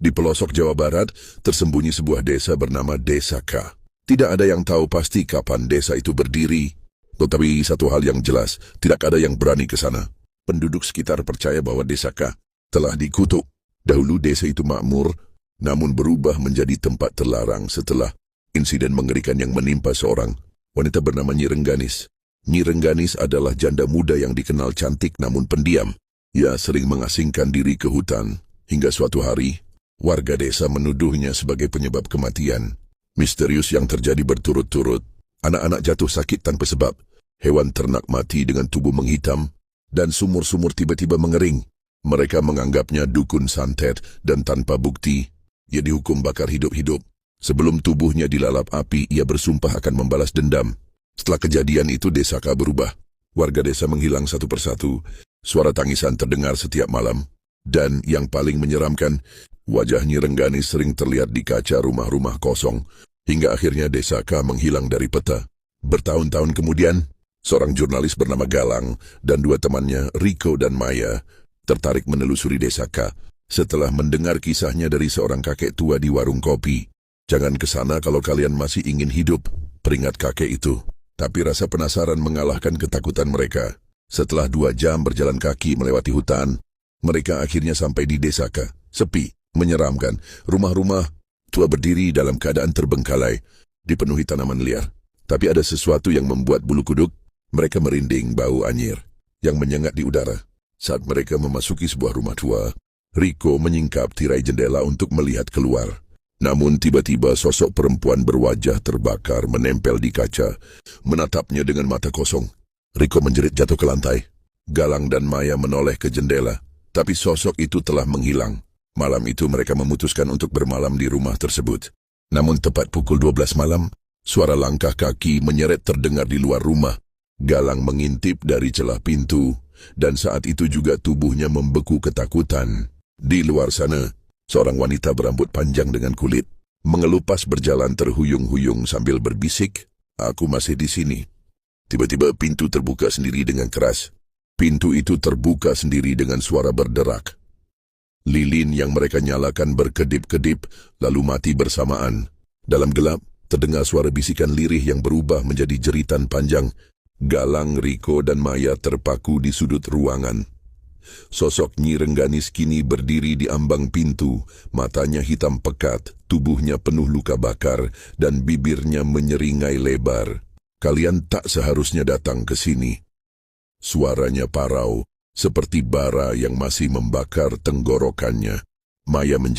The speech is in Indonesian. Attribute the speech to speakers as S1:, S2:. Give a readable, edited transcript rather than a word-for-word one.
S1: Di pelosok Jawa Barat, tersembunyi sebuah desa bernama Desa K. Tidak ada yang tahu pasti kapan desa itu berdiri. Tetapi satu hal yang jelas, tidak ada yang berani ke sana. Penduduk sekitar percaya bahwa Desa K telah dikutuk. Dahulu desa itu makmur, namun berubah menjadi tempat terlarang setelah insiden mengerikan yang menimpa seorang wanita bernama Nyi Rengganis. Nyi Rengganis adalah janda muda yang dikenal cantik namun pendiam. Ia sering mengasingkan diri ke hutan, hingga suatu hari, warga desa menuduhnya sebagai penyebab kematian misterius yang terjadi berturut-turut. Anak-anak jatuh sakit tanpa sebab, hewan ternak mati dengan tubuh menghitam, dan sumur-sumur tiba-tiba mengering. Mereka menganggapnya dukun santet dan tanpa bukti, ia dihukum bakar hidup-hidup. Sebelum tubuhnya dilalap api, ia bersumpah akan membalas dendam. Setelah kejadian itu, Desa K berubah. Warga desa menghilang satu persatu. Suara tangisan terdengar setiap malam. Dan yang paling menyeramkan, wajah Nyi Rengganis sering terlihat di kaca rumah-rumah kosong, hingga akhirnya Desa K menghilang dari peta. Bertahun-tahun kemudian, seorang jurnalis bernama Galang dan dua temannya, Riko dan Maya, tertarik menelusuri Desa K setelah mendengar kisahnya dari seorang kakek tua di warung kopi. Jangan ke sana kalau kalian masih ingin hidup, peringat kakek itu. Tapi rasa penasaran mengalahkan ketakutan mereka. Setelah 2 jam berjalan kaki melewati hutan, mereka akhirnya sampai di Desa K. Sepi, menyeramkan. Rumah-rumah tua berdiri dalam keadaan terbengkalai, dipenuhi tanaman liar. Tapi ada sesuatu yang membuat bulu kuduk mereka merinding, bau anyir yang menyengat di udara. Saat mereka memasuki sebuah rumah tua, Riko menyingkap tirai jendela untuk melihat keluar. Namun tiba-tiba sosok perempuan berwajah terbakar menempel di kaca, menatapnya dengan mata kosong. Riko menjerit jatuh ke lantai. Galang dan Maya menoleh ke jendela, tapi sosok itu telah menghilang. Malam itu mereka memutuskan untuk bermalam di rumah tersebut. Namun tepat pukul 12 malam, suara langkah kaki menyeret terdengar di luar rumah. Galang mengintip dari celah pintu, dan saat itu juga tubuhnya membeku ketakutan. Di luar sana, seorang wanita berambut panjang dengan kulit mengelupas berjalan terhuyung-huyung sambil berbisik, "Aku masih di sini." Tiba-tiba pintu terbuka sendiri dengan keras. Pintu itu terbuka sendiri dengan suara berderak. Lilin yang mereka nyalakan berkedip-kedip, lalu mati bersamaan. Dalam gelap, terdengar suara bisikan lirih yang berubah menjadi jeritan panjang. Galang, Riko, dan Maya terpaku di sudut ruangan. Sosok Nyi Rengganis kini berdiri di ambang pintu, matanya hitam pekat, tubuhnya penuh luka bakar, dan bibirnya menyeringai lebar. "Kalian tak seharusnya datang ke sini." Suaranya parau, seperti bara yang masih membakar tenggorokannya. Maya menjerit.